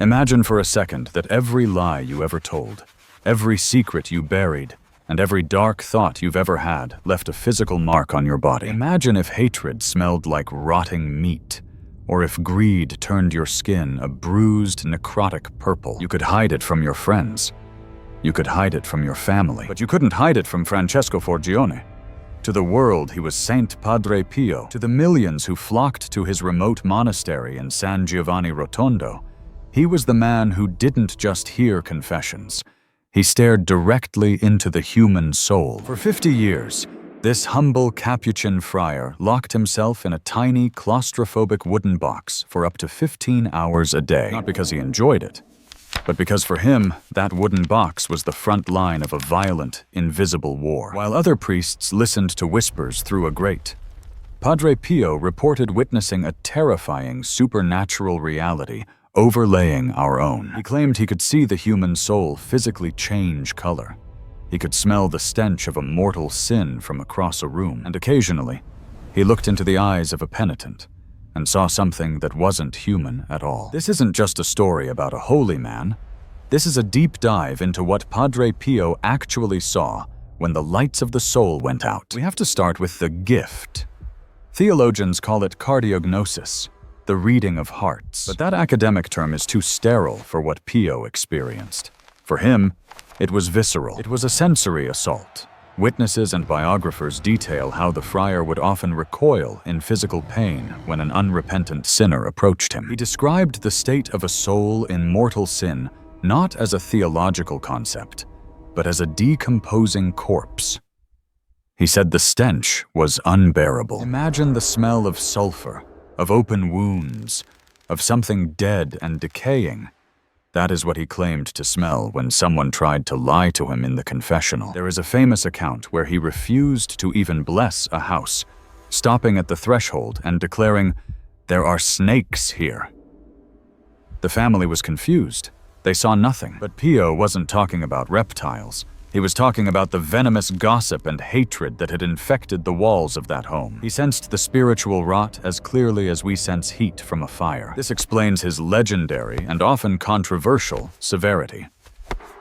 Imagine for a second that every lie you ever told, every secret you buried, and every dark thought you've ever had left a physical mark on your body. Imagine if hatred smelled like rotting meat, or if greed turned your skin a bruised, necrotic purple. You could hide it from your friends. You could hide it from your family. But you couldn't hide it from Francesco Forgione. To the world, he was Saint Padre Pio. To the millions who flocked to his remote monastery in San Giovanni Rotondo, he was the man who didn't just hear confessions. He stared directly into the human soul. For 50 years, this humble Capuchin friar locked himself in a tiny, claustrophobic wooden box for up to 15 hours a day. Not because he enjoyed it, but because for him, that wooden box was the front line of a violent, invisible war. While other priests listened to whispers through a grate, Padre Pio reported witnessing a terrifying supernatural reality overlaying our own. He claimed he could see the human soul physically change color. He could smell the stench of a mortal sin from across a room, and occasionally, he looked into the eyes of a penitent and saw something that wasn't human at all. This isn't just a story about a holy man. This is a deep dive into what Padre Pio actually saw when the lights of the soul went out. We have to start with the gift. Theologians call it cardiognosis, the reading of hearts. But that academic term is too sterile for what Pio experienced. For him, it was visceral. It was a sensory assault. Witnesses and biographers detail how the friar would often recoil in physical pain when an unrepentant sinner approached him. He described the state of a soul in mortal sin not as a theological concept, but as a decomposing corpse. He said the stench was unbearable. Imagine the smell of sulfur, of open wounds, of something dead and decaying. That is what he claimed to smell when someone tried to lie to him in the confessional. There is a famous account where he refused to even bless a house, stopping at the threshold and declaring, "There are snakes here." The family was confused. They saw nothing. But Pio wasn't talking about reptiles. He was talking about the venomous gossip and hatred that had infected the walls of that home. He sensed the spiritual rot as clearly as we sense heat from a fire. This explains his legendary and often controversial severity.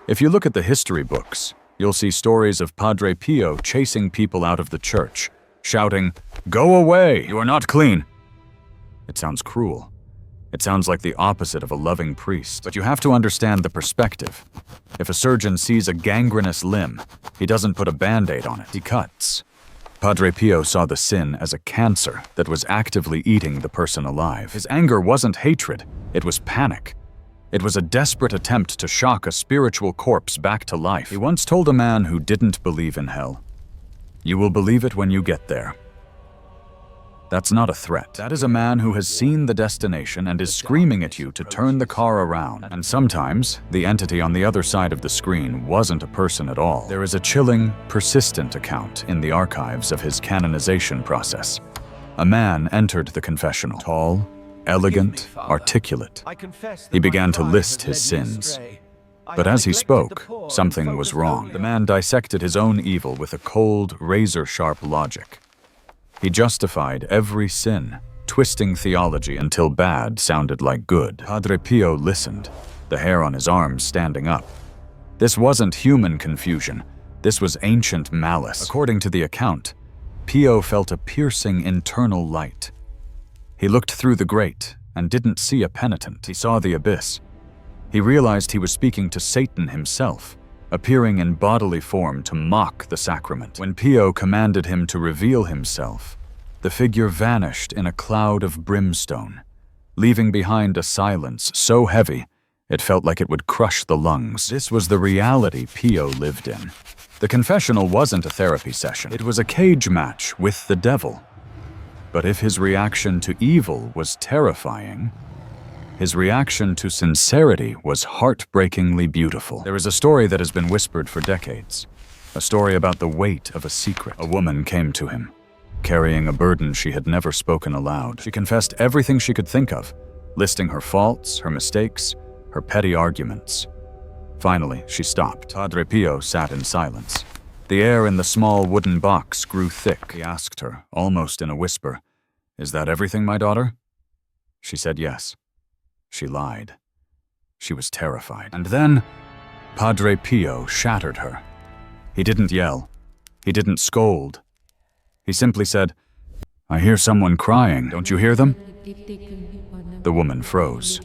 If you look at the history books, you'll see stories of Padre Pio chasing people out of the church, shouting, "Go away! You are not clean!" It sounds cruel. It sounds like the opposite of a loving priest. But you have to understand the perspective. If a surgeon sees a gangrenous limb, he doesn't put a band-aid on it, he cuts. Padre Pio saw the sin as a cancer that was actively eating the person alive. His anger wasn't hatred, it was panic. It was a desperate attempt to shock a spiritual corpse back to life. He once told a man who didn't believe in hell, "You will believe it when you get there." That's not a threat. That is a man who has seen the destination and is screaming at you to turn the car around. And sometimes, the entity on the other side of the screen wasn't a person at all. There is a chilling, persistent account in the archives of his canonization process. A man entered the confessional, tall, elegant, articulate. He began to list his sins. But as he spoke, something was wrong. The man dissected his own evil with a cold, razor-sharp logic. He justified every sin, twisting theology until bad sounded like good. Padre Pio listened, the hair on his arms standing up. This wasn't human confusion. This was ancient malice. According to the account, Pio felt a piercing internal light. He looked through the grate and didn't see a penitent. He saw the abyss. He realized he was speaking to Satan himself, appearing in bodily form to mock the sacrament. When Pio commanded him to reveal himself, the figure vanished in a cloud of brimstone, leaving behind a silence so heavy it felt like it would crush the lungs. This was the reality Pio lived in. The confessional wasn't a therapy session. It was a cage match with the devil. But if his reaction to evil was terrifying, his reaction to sincerity was heartbreakingly beautiful. There is a story that has been whispered for decades. A story about the weight of a secret. A woman came to him, carrying a burden she had never spoken aloud. She confessed everything she could think of, listing her faults, her mistakes, her petty arguments. Finally, she stopped. Padre Pio sat in silence. The air in the small wooden box grew thick. He asked her, almost in a whisper, "Is that everything, my daughter?" She said yes. She lied. She was terrified. And then, Padre Pio shattered her. He didn't yell. He didn't scold. He simply said, "I hear someone crying. Don't you hear them?" The woman froze.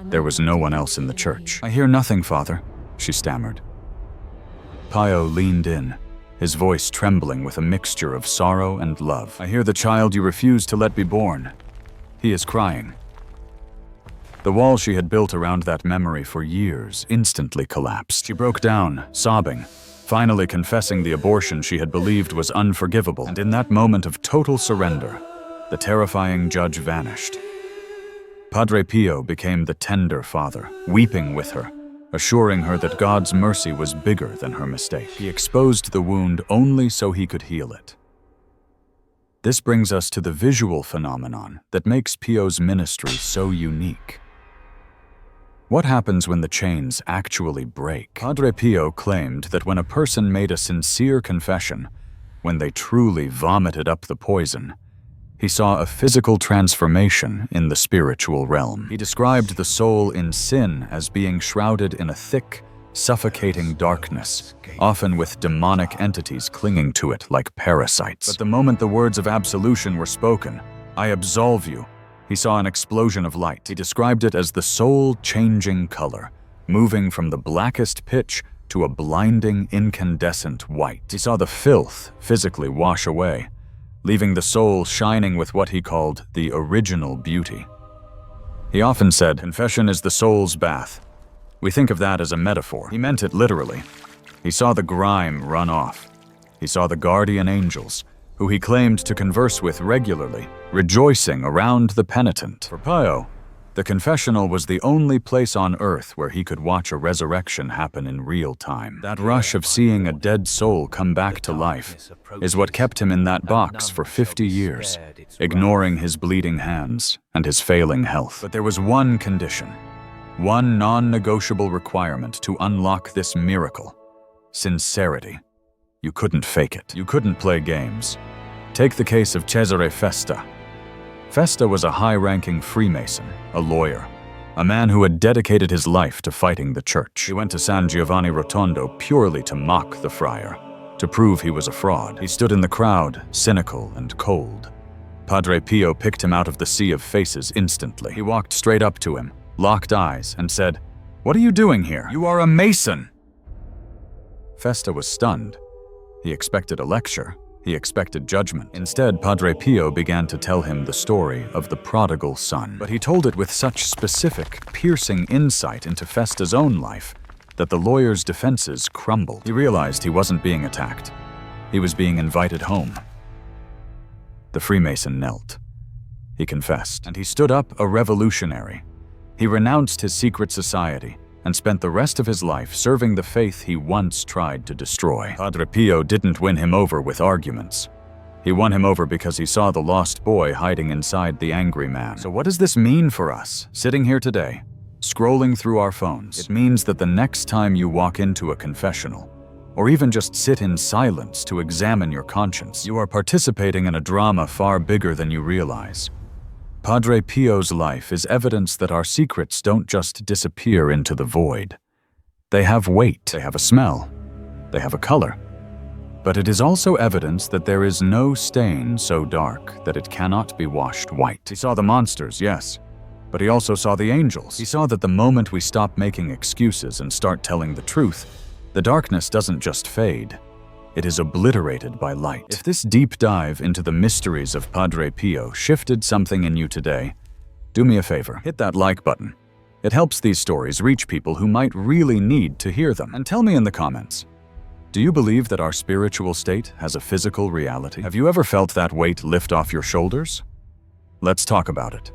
There was no one else in the church. "I hear nothing, Father," she stammered. Pio leaned in, his voice trembling with a mixture of sorrow and love. "I hear the child you refused to let be born. He is crying." The wall she had built around that memory for years instantly collapsed. She broke down, sobbing, finally confessing the abortion she had believed was unforgivable. And in that moment of total surrender, the terrifying judge vanished. Padre Pio became the tender father, weeping with her, assuring her that God's mercy was bigger than her mistake. He exposed the wound only so he could heal it. This brings us to the visual phenomenon that makes Pio's ministry so unique. What happens when the chains actually break? Padre Pio claimed that when a person made a sincere confession, when they truly vomited up the poison, he saw a physical transformation in the spiritual realm. He described the soul in sin as being shrouded in a thick, suffocating darkness, often with demonic entities clinging to it like parasites. But the moment the words of absolution were spoken, "I absolve you," he saw an explosion of light. He described it as the soul changing color, moving from the blackest pitch to a blinding, incandescent white. He saw the filth physically wash away, leaving the soul shining with what he called the original beauty. He often said, "Confession is the soul's bath." We think of that as a metaphor. He meant it literally. He saw the grime run off. He saw the guardian angels, who he claimed to converse with regularly, rejoicing around the penitent. For Pio, the confessional was the only place on earth where he could watch a resurrection happen in real time. That rush of seeing a dead soul come back to life is what kept him in that box for 50 years, ignoring his bleeding hands and his failing health. But there was one condition, one non-negotiable requirement to unlock this miracle: sincerity. You couldn't fake it. You couldn't play games. Take the case of Cesare Festa. Festa was a high-ranking Freemason, a lawyer, a man who had dedicated his life to fighting the church. He went to San Giovanni Rotondo purely to mock the friar, to prove he was a fraud. He stood in the crowd, cynical and cold. Padre Pio picked him out of the sea of faces instantly. He walked straight up to him, locked eyes, and said, "What are you doing here? You are a Mason!" Festa was stunned. He expected a lecture. He expected judgment. Instead, Padre Pio began to tell him the story of the prodigal son. But he told it with such specific, piercing insight into Festa's own life that the lawyer's defenses crumbled. He realized he wasn't being attacked. He was being invited home. The Freemason knelt. He confessed, and he stood up a revolutionary. He renounced his secret society and spent the rest of his life serving the faith he once tried to destroy. Padre Pio didn't win him over with arguments. He won him over because he saw the lost boy hiding inside the angry man. So what does this mean for us, sitting here today, scrolling through our phones? It means that the next time you walk into a confessional, or even just sit in silence to examine your conscience, you are participating in a drama far bigger than you realize. Padre Pio's life is evidence that our secrets don't just disappear into the void. They have weight, they have a smell, they have a color. But it is also evidence that there is no stain so dark that it cannot be washed white. He saw the monsters, yes, but he also saw the angels. He saw that the moment we stop making excuses and start telling the truth, the darkness doesn't just fade. It is obliterated by light. If this deep dive into the mysteries of Padre Pio shifted something in you today, do me a favor, hit that like button. It helps these stories reach people who might really need to hear them. And tell me in the comments, do you believe that our spiritual state has a physical reality? Have you ever felt that weight lift off your shoulders? Let's talk about it.